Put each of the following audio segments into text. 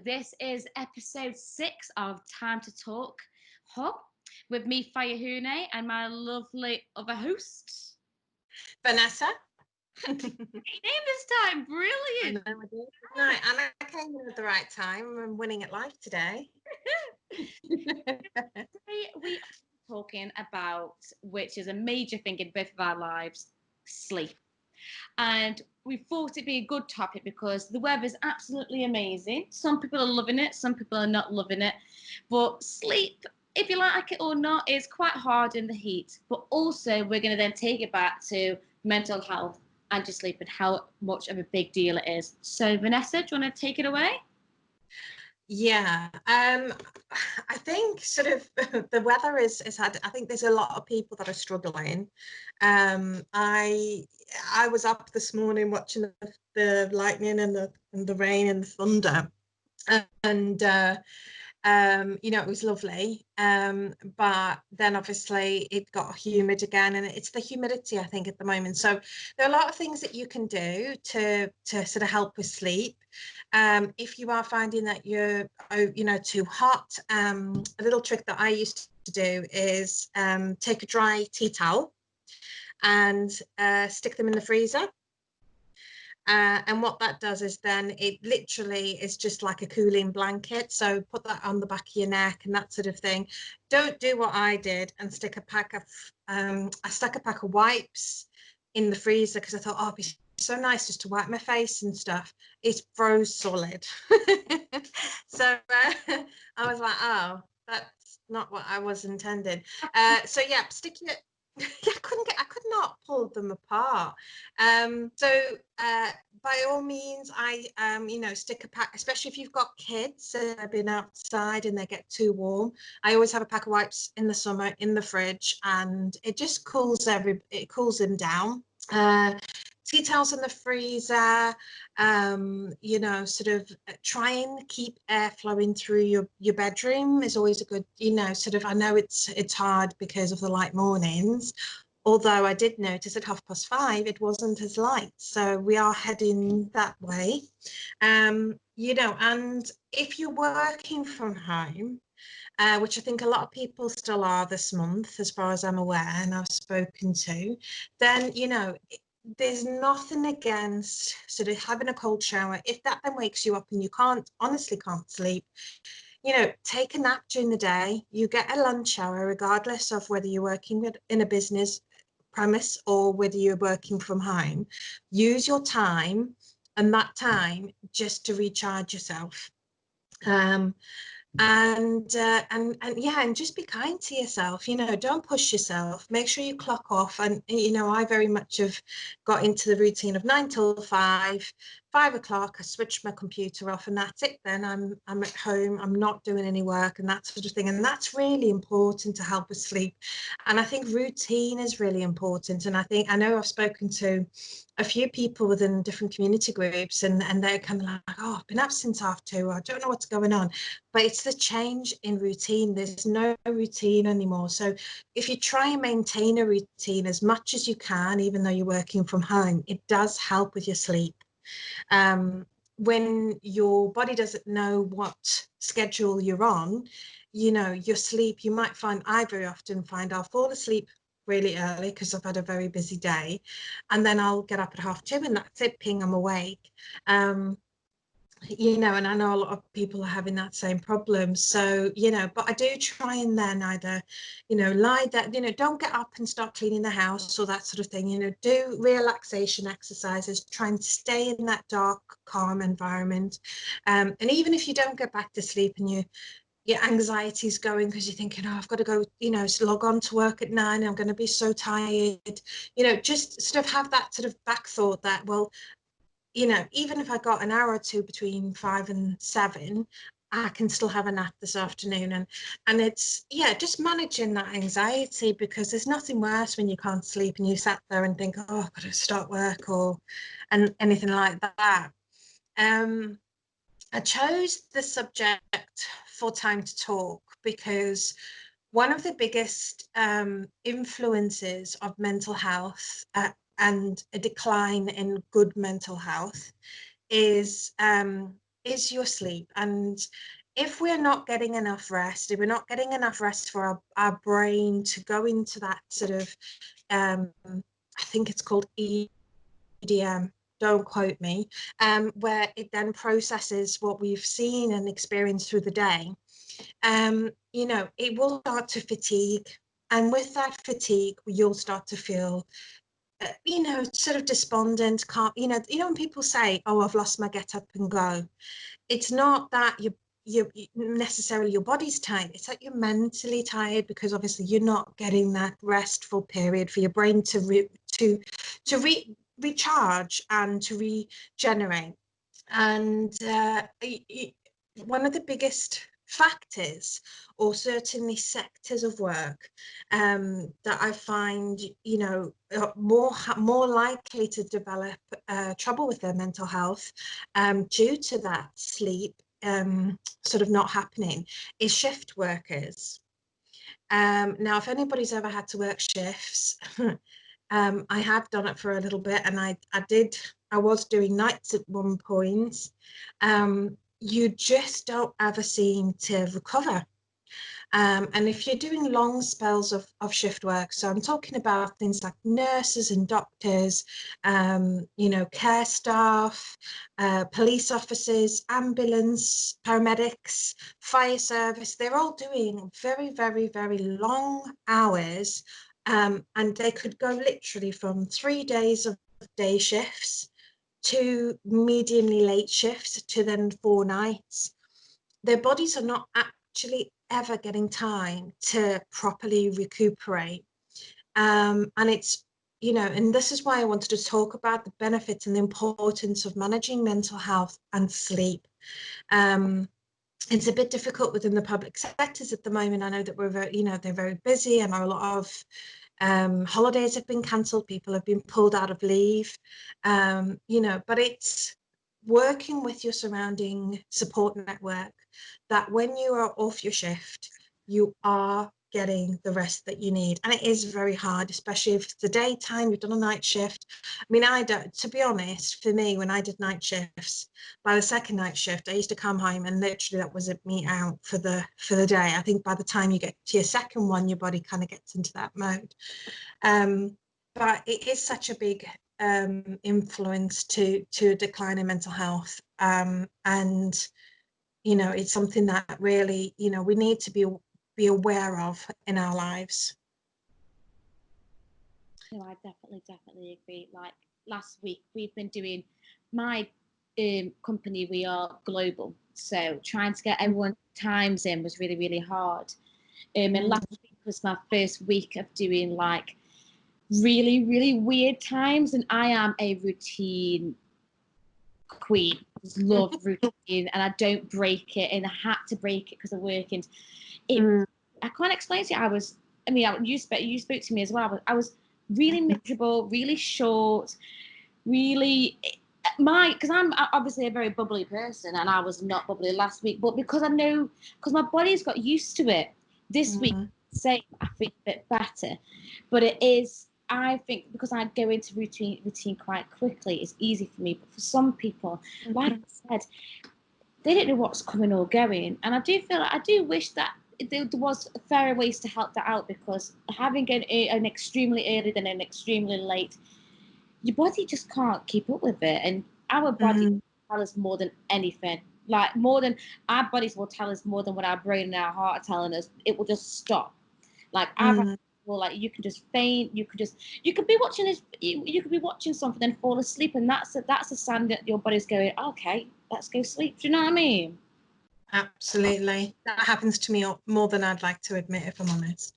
this is episode 6 of Time to Talk Hub with me, Fayahune, and my lovely other host, Vanessa. Name this time, brilliant. I know I did. No, and I came in at the right time. I'm winning at life today. Today we are talking about, which is a major thing in both of our lives, sleep. And we thought it'd be a good topic because the weather is absolutely amazing. Some people are loving it, some people are not loving it. But sleep, if you like it or not, is quite hard in the heat. But also, we're going to then take it back to mental health and just sleep and how much of a big deal it is. So, Vanessa, do you want to take it away? Yeah, I think sort of the weather is had. I think there's a lot of people that are struggling. I was up this morning watching the lightning and the rain and the thunder, and it was lovely. But then obviously it got humid again, and it's the humidity, I think, at the moment. So there are a lot of things that you can do to sort of help with sleep. If you are finding that you're, too hot, a little trick that I used to do is take a dry tea towel and stick them in the freezer. And what that does is then it literally is just like a cooling blanket. So put that on the back of your neck and that sort of thing. Don't do what I did and stick a pack of, I stuck a pack of wipes in the freezer because I thought, oh, it'd be so nice just to wipe my face and stuff. It froze solid. So I was like, oh, that's not what I was intending. So yeah, stick your I could not pull them apart. By all means, I stick a pack, especially if you've got kids and they've been outside and they get too warm. I always have a pack of wipes in the summer in the fridge, and it just cools them down. Tea towels in the freezer, sort of try and keep air flowing through your bedroom is always a good, I know it's hard because of the light mornings, although I did notice at 5:30 it wasn't as light, so we are heading that way. And if you're working from home, which I think a lot of people still are this month, as far as I'm aware, and I've spoken to, then, there's nothing against sort of having a cold shower. If that then wakes you up and you honestly can't sleep, take a nap during the day. You get a lunch hour, regardless of whether you're working in a business premise or whether you're working from home. Use your time and that time just to recharge yourself. And just be kind to yourself. Don't push yourself. Make sure you clock off. And I very much have got into the routine of 9 till 5 o'clock. I switch my computer off, and that's it. Then I'm at home. I'm not doing any work and that sort of thing. And that's really important to help us sleep. And I think routine is really important. And I know I've spoken to a few people within different community groups, and they're kind of like, oh, I've been up since 2:30. I don't know what's going on. But it's the change in routine. There's no routine anymore. So if you try and maintain a routine as much as you can, even though you're working from home, it does help with your sleep. When your body doesn't know what schedule you're on, your sleep, I very often find I'll fall asleep really early because I've had a very busy day, and then I'll get up at 2:30 and that's it, ping, I'm awake. And I know a lot of people are having that same problem. So, but I do try and then either, lie that, don't get up and start cleaning the house or that sort of thing, do relaxation exercises, try and stay in that dark, calm environment. And even if you don't get back to sleep and your anxiety is going because you're thinking, oh, I've got to go, log on to work at 9, I'm going to be so tired, just sort of have that sort of back thought that, well, even if I got an hour or two between 5 and 7, I can still have a nap this afternoon. And it's, just managing that anxiety, because there's nothing worse when you can't sleep and you sat there and think, oh, I've got to start work and anything like that. I chose the subject for Time to Talk because one of the biggest influences of mental health and a decline in good mental health is is your sleep. And if we're not getting enough rest, if we're not getting enough rest for our brain to go into that sort of, I think it's called EDM, don't quote me, where it then processes what we've seen and experienced through the day, you know, it will start to fatigue. And with that fatigue, you'll start to feel, you know, sort of despondent, can't, you know, when people say, oh, I've lost my get up and go, it's not that you necessarily your body's tired, it's that you're mentally tired, because obviously you're not getting that restful period for your brain to recharge and to regenerate. And one of the biggest factors, or certainly sectors of work, that I find, you know, more likely to develop trouble with their mental health due to that sleep sort of not happening, is shift workers. Now, if anybody's ever had to work shifts, I have done it for a little bit, and I was doing nights at one point. You just don't ever seem to recover. And if you're doing long spells of shift work, so I'm talking about things like nurses and doctors, you know, care staff, police officers, ambulance, paramedics, fire service, they're all doing very, very, very long hours. And they could go literally from 3 days of day shifts to mediumly late shifts to then 4 nights. Their bodies are not actually ever getting time to properly recuperate. And it's, you know, and this is why I wanted to talk about the benefits and the importance of managing mental health and sleep. It's a bit difficult within the public sectors at the moment. I know that we're very, you know, they're very busy. I know a lot of holidays have been cancelled, people have been pulled out of leave, you know, but it's working with your surrounding support network, that when you are off your shift, you are getting the rest that you need. And it is very hard, especially if it's the daytime, you've done a night shift. I mean, I don't, to be honest, for me, when I did night shifts, by the second night shift, I used to come home and literally that was me out for the day. I think by the time you get to your second one, your body kind of gets into that mode. But it is such a big influence to a decline in mental health. And, you know, it's something that really, you know, we need to be aware of in our lives. No, I definitely agree. Like last week, we've been doing my company. We are global, so trying to get everyone's times in was really, really hard. And last week was my first week of doing like really, really weird times, and I am a routine queen. I just love routine, and I don't break it. And I had to break it because of work, and I can't explain to you. I mean, you spoke to me as well. But I was really miserable, really short, really because I'm obviously a very bubbly person, and I was not bubbly last week. But because I know, because my body's got used to it, this week, same, I feel a bit better. But it is, I think, because I go into routine quite quickly, it's easy for me. But for some people, like I said, they don't know what's coming or going, and I do wish that there was fairer ways to help that out, because having an extremely early than an extremely late, your body just can't keep up with it, and our body tell us more than anything. Like more than our bodies will tell us more than what our brain and our heart are telling us. It will just stop. Like I've had people, like you can just faint. You could be watching this. You could be watching something and fall asleep, and that's a sign that your body's going, okay, let's go sleep. Do you know what I mean? Absolutely. That happens to me more than I'd like to admit, if I'm honest.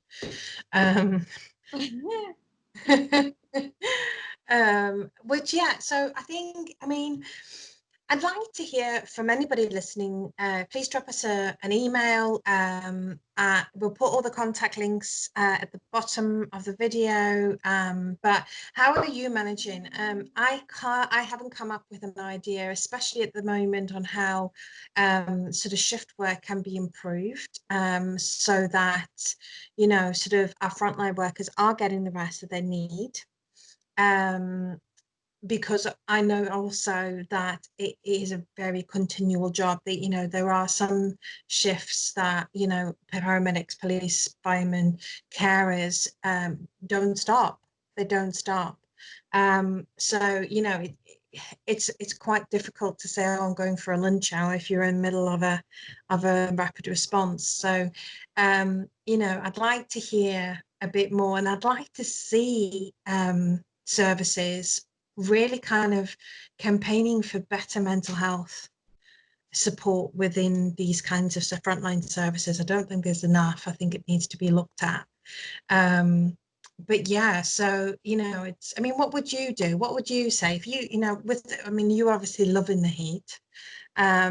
Which, yeah, so I think, I mean, I'd like to hear from anybody listening. Please drop us an email. We'll put all the contact links at the bottom of the video. But how are you managing? I haven't come up with an idea, especially at the moment, on how sort of shift work can be improved, so that, you know, sort of our frontline workers are getting the rest that they need. because I know also that it is a very continual job. That, you know, there are some shifts that, you know, paramedics, police, firemen, carers don't stop. They don't stop. So, you know, it's quite difficult to say, oh, I'm going for a lunch hour if you're in the middle of a rapid response. So, you know, I'd like to hear a bit more, and I'd like to see services really kind of campaigning for better mental health support within these kinds of frontline services. I don't think there's enough. I think it needs to be looked at. But yeah, so, you know, it's, I mean, what would you do? What would you say if you know, with, I mean, you're obviously loving the heat. I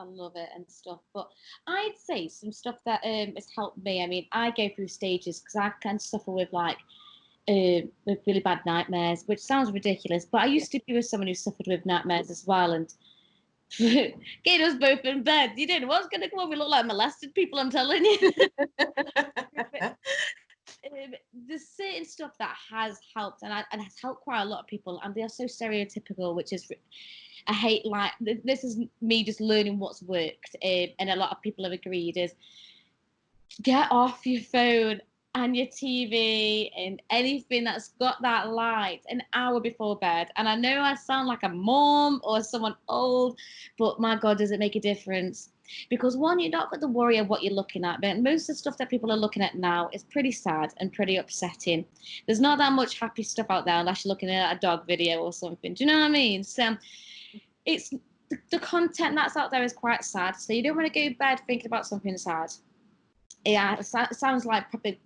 love it and stuff. But I'd say some stuff that has helped me. I mean, I go through stages because I can suffer with like with really bad nightmares, which sounds ridiculous, but I used to be with someone who suffered with nightmares as well, and getting us both in bed. You didn't know what's going to come on. We look like molested people, I'm telling you. There's certain stuff that has helped, and has helped quite a lot of people, and they are so stereotypical, which is, I hate, like, this is me just learning what's worked, and a lot of people have agreed, is get off your phone and your TV and anything that's got that light an hour before bed. And I know I sound like a mom or someone old, but my God, does it make a difference? Because one, you're not got to worry of what you're looking at, but most of the stuff that people are looking at now is pretty sad and pretty upsetting. There's not that much happy stuff out there unless you're looking at a dog video or something. Do you know what I mean? So it's the content that's out there is quite sad. So you don't want to go to bed thinking about something sad. Yeah, it sounds like probably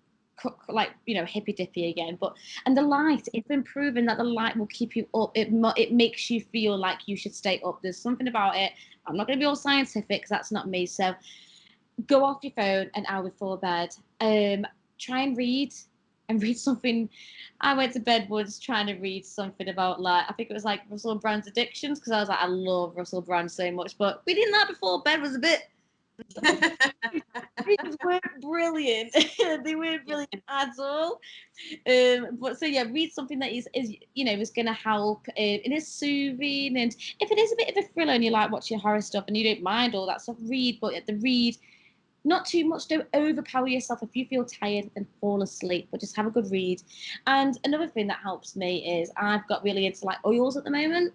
like, you know, hippy dippy again, but, and the light, it's been proven that the light will keep you up. It makes you feel like you should stay up. There's something about it. I'm not going to be all scientific because that's not me. So go off your phone an hour before bed. Try and read something. I went to bed once trying to read something about, like, I think it was like Russell Brand's Addictions, because I was like, I love Russell Brand so much, but reading that before bed was a bit. These weren't brilliant. They weren't brilliant at all. But so yeah, read something that is you know, is going to help. It is soothing, and if it is a bit of a thriller and you like watching horror stuff and you don't mind all that stuff, read. But the read, not too much. Don't overpower yourself. If you feel tired, then fall asleep. But just have a good read. And another thing that helps me is I've got really into like oils at the moment.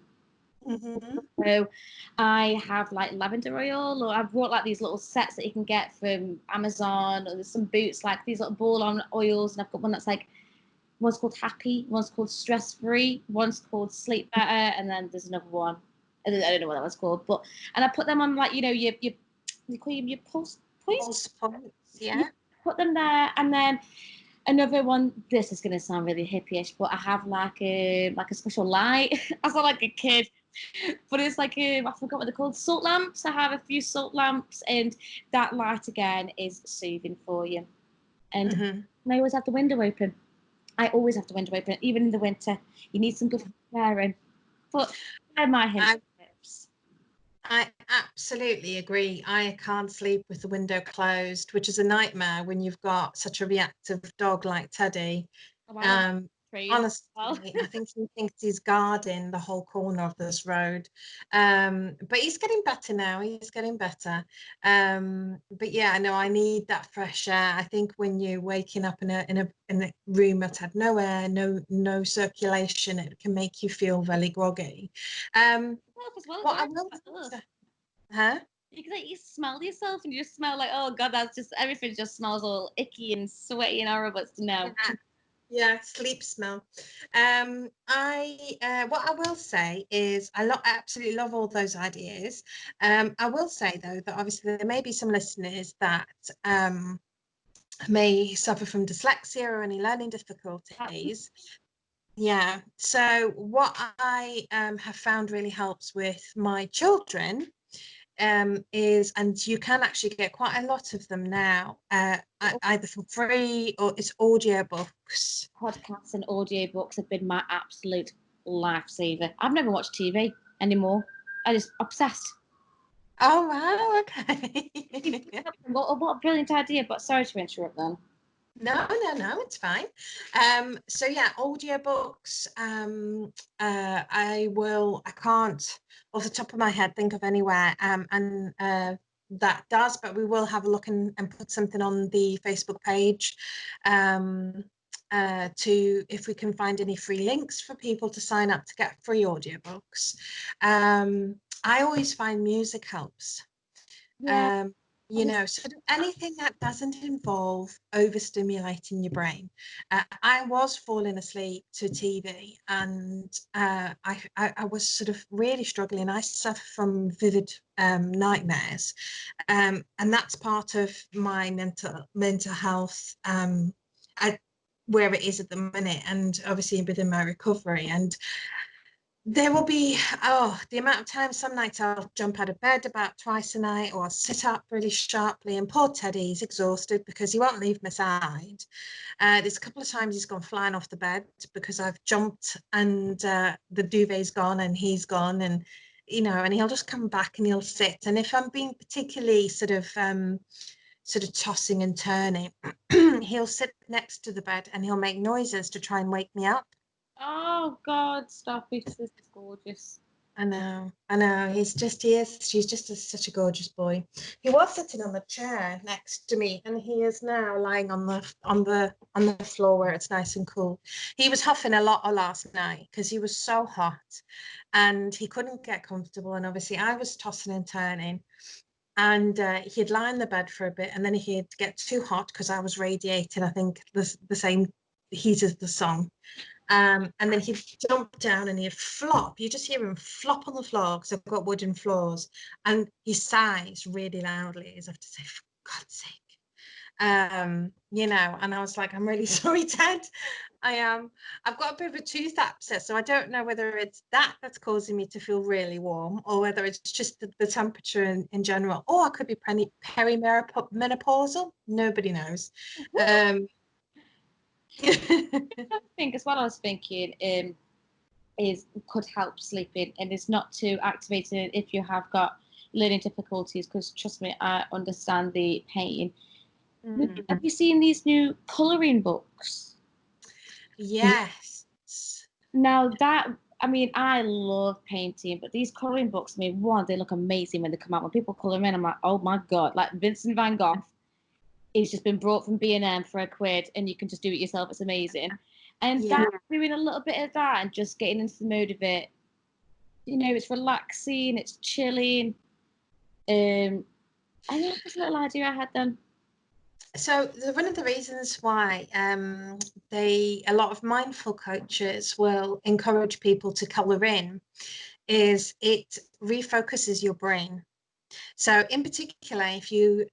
Mm-hmm. So I have like lavender oil, or I've brought like these little sets that you can get from Amazon, or there's some boots, like these little ball on oils, and I've got one that's like, one's called Happy, one's called Stress Free, one's called Sleep Better, and then there's another one. I don't know what that one's called, but, and I put them on, like, you know, you call them your pulse points. Yeah. Put them there, and then another one. This is gonna sound really hippie-ish, but I have like a special light. I sound like a kid, but it's like I forgot what they're called. Salt lamps. I have a few salt lamps, and that light again is soothing for you. And Mm-hmm. I always have the window open. I always have the window open, even in the winter. You need some good airing. But they're my hints and tips. I absolutely agree. I can't sleep with the window closed, which is a nightmare when you've got such a reactive dog like Teddy. Oh, I have Um, trees as well. honestly, I think he thinks he's guarding the whole corner of this road. But he's getting better now. He's getting better. But yeah, I know I need that fresh air. I think when you're waking up in a room that's had no air, no circulation, it can make you feel very groggy. Um, As well, what I or will ugh. say, huh? You can, like, you smell yourself and you just smell like, oh God, that's just, everything just smells all icky and sweaty and horrible. No. Yeah, yeah, sleep smell. I what I will say is absolutely love all those ideas. I will say though that obviously there may be some listeners that may suffer from dyslexia or any learning difficulties. Yeah. So what I have found really helps with my children is, and you can actually get quite a lot of them now, either for free or it's audiobooks. Podcasts and audiobooks have been my absolute lifesaver. I've never watched TV anymore. I just obsessed. Oh wow, okay. What a brilliant idea, but sorry to interrupt then. No, it's fine. So yeah, audiobooks. I can't off the top of my head think of anywhere and that does, but we will have a look and put something on the Facebook page to if we can find any free links for people to sign up to get free audiobooks. I always find music helps. Yeah. Sort of anything that doesn't involve overstimulating your brain. I was falling asleep to TV, and I was sort of really struggling. I suffer from vivid nightmares, and that's part of my mental health. Where it is at the minute, and obviously within my recovery, and there will be, the amount of times some nights I'll jump out of bed about twice a night, or I'll sit up really sharply, and poor Teddy's exhausted because he won't leave my side. There's a couple of times he's gone flying off the bed because I've jumped and the duvet's gone and he's gone, and and he'll just come back and he'll sit. And if I'm being particularly sort of tossing and turning, he'll sit next to the bed and he'll make noises to try and wake me up. Oh God, stop it! This is gorgeous. I know. He's just such a gorgeous boy. He was sitting on the chair next to me, and he is now lying on the floor where it's nice and cool. He was huffing a lot last night because he was so hot, and he couldn't get comfortable. And obviously, I was tossing and turning, and he'd lie in the bed for a bit, and then he'd get too hot because I was radiating, I think, the same heat as the sun. And then he'd jump down and he'd flop. You just hear him flop on the floor because I've got wooden floors. And he sighs really loudly as if to say, for God's sake. And I was like, I'm really sorry, Ted. I am. I've got a bit of a tooth abscess, so I don't know whether it's that's causing me to feel really warm, or whether it's just the temperature in general, or I could be perimenopausal. Nobody knows. I think as well. I was thinking is could help sleeping, and it's not to activate it if you have got learning difficulties. Because trust me, I understand the pain. Have you seen these new colouring books? Yes. Now that I mean, I love painting, but these colouring books, I mean, one, they look amazing when they come out. When people colour in, I'm like, oh my God, like Vincent van Gogh. It's just been brought from B&M for £1, and you can just do it yourself. It's amazing. And that doing a little bit of that and just getting into the mode of it, it's relaxing, it's chilling. And yeah, that's a little idea I had then. So one of the reasons why a lot of mindful coaches will encourage people to colour in is it refocuses your brain. So in particular, if you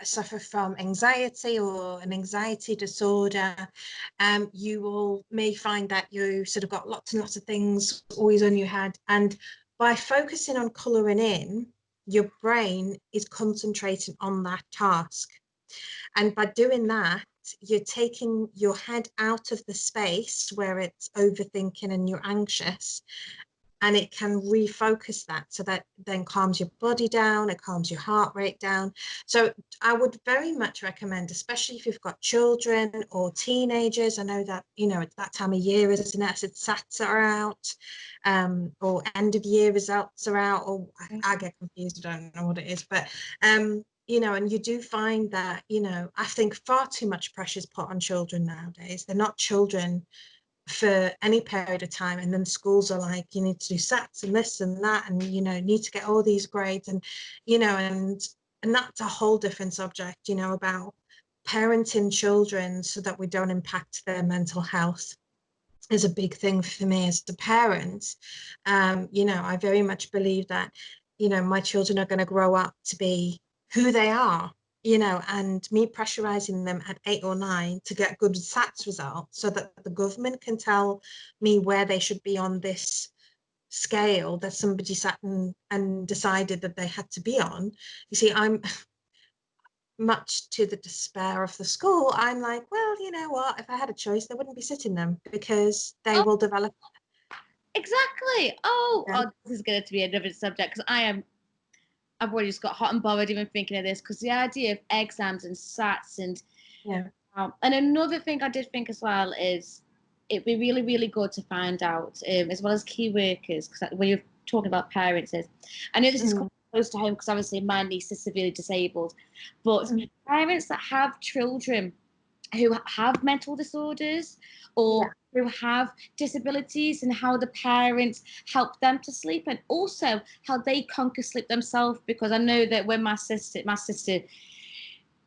suffer from anxiety or an anxiety disorder, you may find that you sort of got lots and lots of things always on your head. And by focusing on colouring in, your brain is concentrating on that task. And by doing that, you're taking your head out of the space where it's overthinking and you're anxious, and it can refocus that, so that then calms your body down, it calms your heart rate down. So I would very much recommend, especially if you've got children or teenagers. I know that it's that time of year, isn't it? SATs are out, or end of year results are out, or I get confused, I don't know what it is, but and you do find that I think far too much pressure is put on children nowadays. They're not children for any period of time, and then schools are like, you need to do SATs and this and that, and need to get all these grades, and and that's a whole different subject, about parenting children so that we don't impact their mental health is a big thing for me as a parent. I very much believe that my children are going to grow up to be who they are, and me pressurizing them at 8 or 9 to get good SATs results so that the government can tell me where they should be on this scale that somebody sat and decided that they had to be on. You see, I'm much to the despair of the school, I'm like, well, you know what, if I had a choice, they wouldn't be sitting them because they will develop. Exactly. This is going to be another subject because I've already just got hot and bothered even thinking of this, because the idea of exams and SATs and And another thing I did think as well is it'd be really, really good to find out, as well as key workers, because when you're talking about parents, is I know this is quite close to home because obviously my niece is severely disabled, but parents that have children who have mental disorders or who have disabilities, and how the parents help them to sleep, and also how they conquer sleep themselves, because I know that when my sister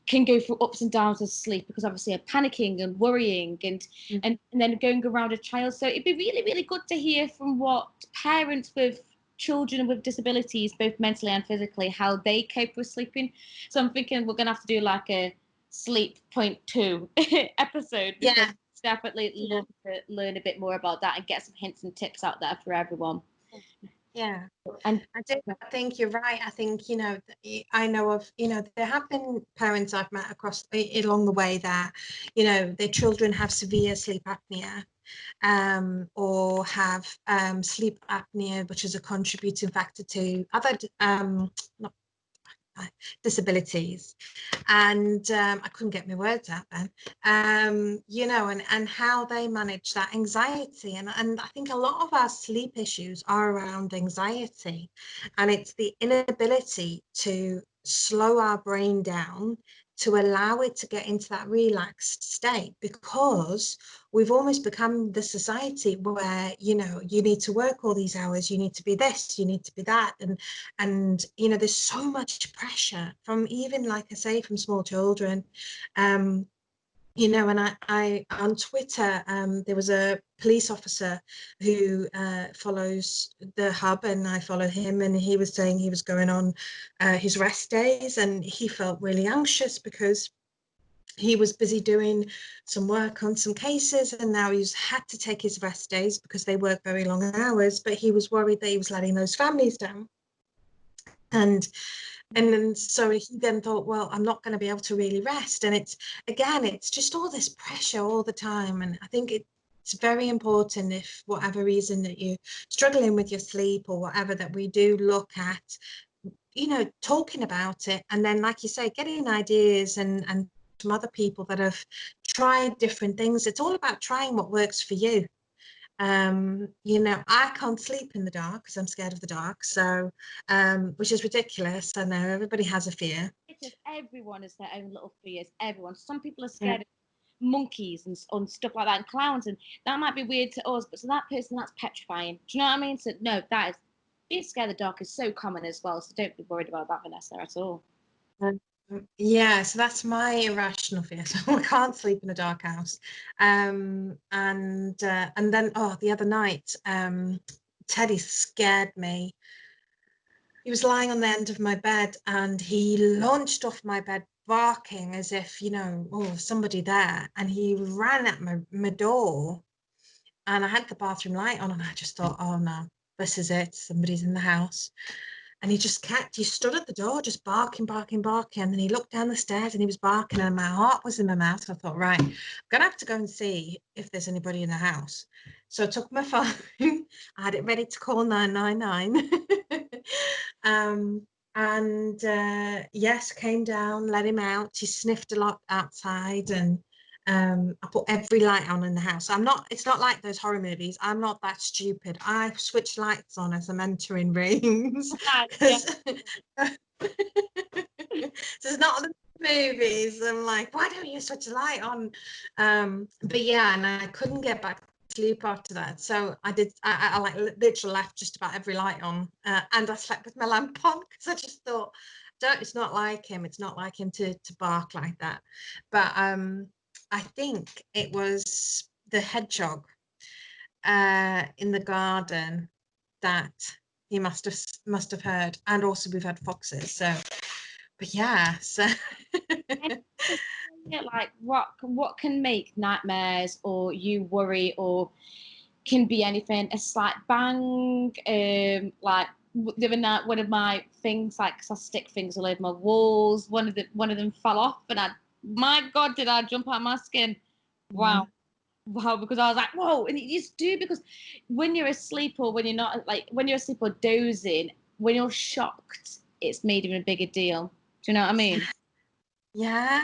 can go through ups and downs of sleep because obviously I'm panicking and worrying and then going around a child. So it'd be really, really good to hear from what parents with children with disabilities, both mentally and physically, how they cope with sleeping. So I'm thinking we're gonna have to do like a sleep point 2 episode, because definitely love to learn a bit more about that and get some hints and tips out there for everyone. Yeah, and I think you're right. I think, I know of, there have been parents I've met across along the way that, their children have severe sleep apnea, or have sleep apnea, which is a contributing factor to other not disabilities. And I couldn't get my words out then. And how they manage that anxiety. And I think a lot of our sleep issues are around anxiety, and it's the inability to slow our brain down to allow it to get into that relaxed state, because we've almost become the society where, you need to work all these hours, you need to be this, you need to be that. And there's so much pressure from, even like I say, from small children. And I on Twitter, there was a police officer who follows the hub, and I follow him, and he was saying he was going on his rest days, and he felt really anxious because he was busy doing some work on some cases, and now he's had to take his rest days because they work very long hours, but he was worried that he was letting those families down. And then so he then thought, well, I'm not going to be able to really rest. And it's just all this pressure all the time. And I think it's very important, if whatever reason that you're struggling with your sleep or whatever, that we do look at, talking about it. And then, like you say, getting ideas and from other people that have tried different things. It's all about trying what works for you. I can't sleep in the dark because I'm scared of the dark. So, which is ridiculous. I know everybody has a fear. It is. Everyone has their own little fears. Everyone. Some people are scared of monkeys and stuff like that, and clowns, and that might be weird to us, but to that person, that's petrifying. Do you know what I mean? So no, that is, being scared of the dark is so common as well. So don't be worried about that, Vanessa, at all. Yeah, so that's my irrational fear. So I can't sleep in a dark house. And then the other night, Teddy scared me. He was lying on the end of my bed, and he launched off my bed barking as if, somebody there. And he ran at my door, and I had the bathroom light on, and I just thought, oh no, this is it. Somebody's in the house. And he stood at the door just barking. And then he looked down the stairs and he was barking, and my heart was in my mouth. I thought, right, I'm going to have to go and see if there's anybody in the house. So I took my phone, I had it ready to call 999. Yes, came down, let him out. He sniffed a lot outside, and I put every light on in the house. It's not like those horror movies. I'm not that stupid. I switch lights on as I'm entering rooms. So it's not the movies. I'm like, why don't you switch the light on? But yeah, and I couldn't get back to sleep after that. So I did, I like literally left just about every light on, and I slept with my lamp on, because I just thought, it's not like him. It's not like him to bark like that. But I think it was the hedgehog in the garden that he must have heard, and also we've had foxes. So, but yeah, so like what can make nightmares or you worry, or can be anything, a slight bang, like the other night, one of my things, like, cause I stick things all over my walls, one of them fell off, and my God, did I jump out of my skin. Wow. Because I was like, whoa. And you just do, because when you're asleep, or when you're not, like when you're asleep or dozing, when you're shocked, it's made even a bigger deal. Do you know what I mean? Yeah.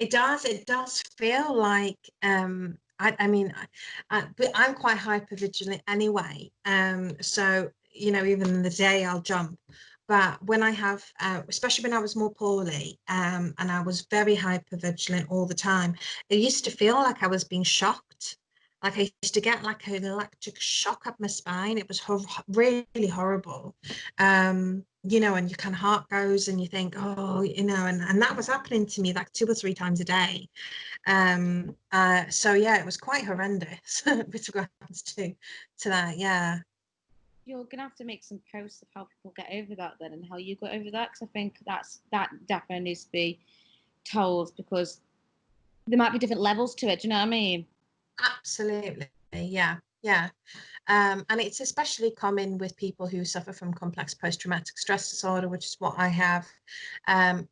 It does. It does feel like I mean, but I'm quite hyper vigilant anyway. So even in the day I'll jump. But when I have, especially when I was more poorly, and I was very hyper vigilant all the time, it used to feel like I was being shocked. Like I used to get like an electric shock up my spine. It was really horrible. And your kind of heart goes and you think, oh, and that was happening to me like 2 or 3 times a day. So yeah, it was quite horrendous with regards to that. Yeah. You're gonna have to make some posts of how people get over that then, and how you got over that, because I think that definitely needs to be told, because there might be different levels to it. Do you know what I mean? Absolutely. Yeah. Yeah. And it's especially common with people who suffer from complex post-traumatic stress disorder, which is what I have,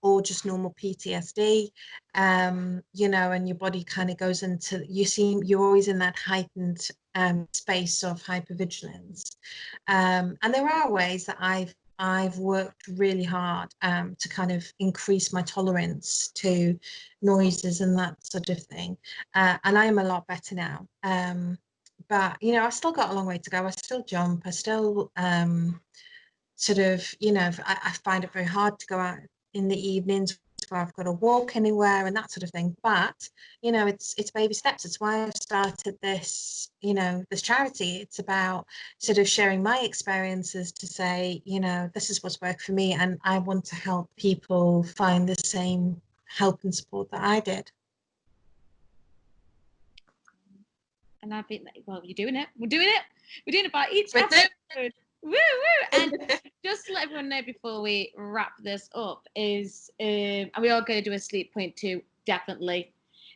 or just normal PTSD, and your body kind of goes into, you're always in that heightened space of hypervigilance. And there are ways that I've worked really hard to kind of increase my tolerance to noises and that sort of thing. And I am a lot better now. But I've still got a long way to go. I still jump. I still sort of, I find it very hard to go out in the evenings where I've got to walk anywhere and that sort of thing. But it's baby steps. It's why I've started this charity. It's about sort of sharing my experiences to say, this is what's worked for me, and I want to help people find the same help and support that I did. And I've been, well, you're doing it. We're doing it. We're doing it by each We're doing episode. Woo woo! And just to let everyone know before we wrap this up is, and we are going to do a sleep point too, definitely,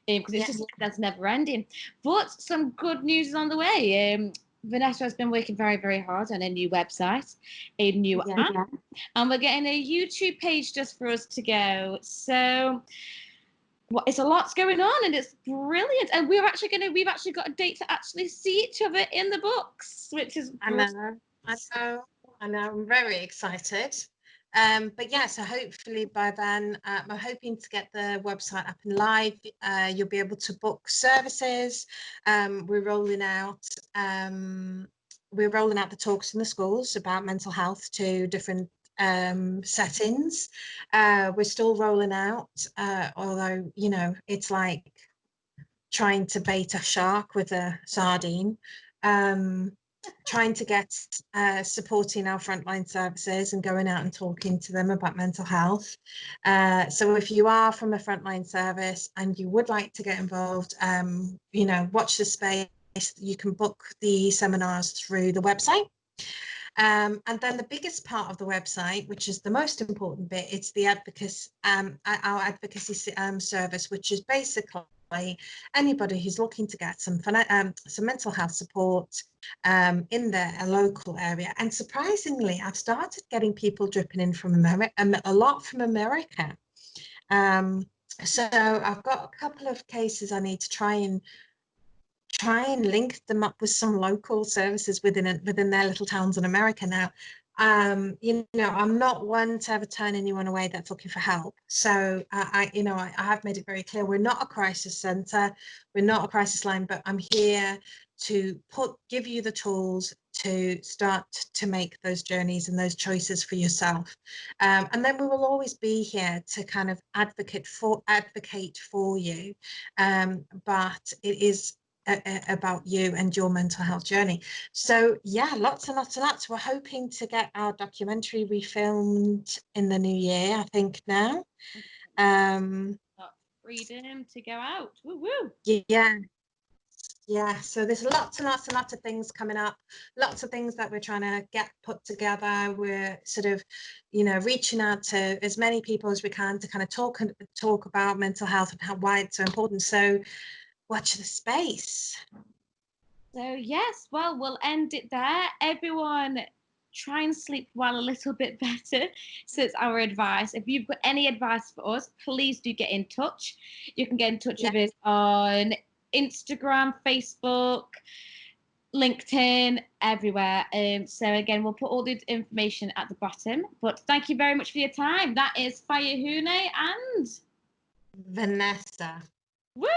because it's just that's never ending. But some good news is on the way. Vanessa has been working very, very hard on a new website, a new app, and we're getting a YouTube page just for us to go. So it's a lot's going on, and it's brilliant. And we've actually got a date to actually see each other in the books, which is I know. I'm very excited. But yeah, so hopefully by then, I'm hoping to get the website up and live. You'll be able to book services. We're rolling out the talks in the schools about mental health to different settings. We're still rolling out, although it's like trying to bait a shark with a sardine. Trying to get supporting our frontline services and going out and talking to them about mental health. So if you are from a frontline service and you would like to get involved, watch the space. You can book the seminars through the website. And then the biggest part of the website, which is the most important bit, it's the our advocacy service, which is basically anybody who's looking to get some mental health support in their local area. And surprisingly, I've started getting people dripping in from America, a lot from America. So I've got a couple of cases I need to try and link them up with some local services within their little towns in America now. I'm not one to ever turn anyone away that's looking for help. So I have made it very clear, we're not a crisis center, we're not a crisis line, but I'm here to give you the tools to start to make those journeys and those choices for yourself. And then we will always be here to kind of advocate for you. But it is about you and your mental health journey. So yeah, lots and lots and lots. We're hoping to get our documentary refilmed in the new year, I think now. Freedom to go out. Woo woo. Yeah, so there's lots and lots and lots of things coming up, lots of things that we're trying to get put together. We're sort of, reaching out to as many people as we can to kind of talk about mental health and why it's so important. So watch the space. So yes, well, we'll end it there. Everyone, try and sleep well a little bit better. So it's our advice. If you've got any advice for us, please do get in touch. You can get in touch with us on Instagram, Facebook, LinkedIn, everywhere. So again, we'll put all the information at the bottom. But thank you very much for your time. That is Fayahune and Vanessa. Woo!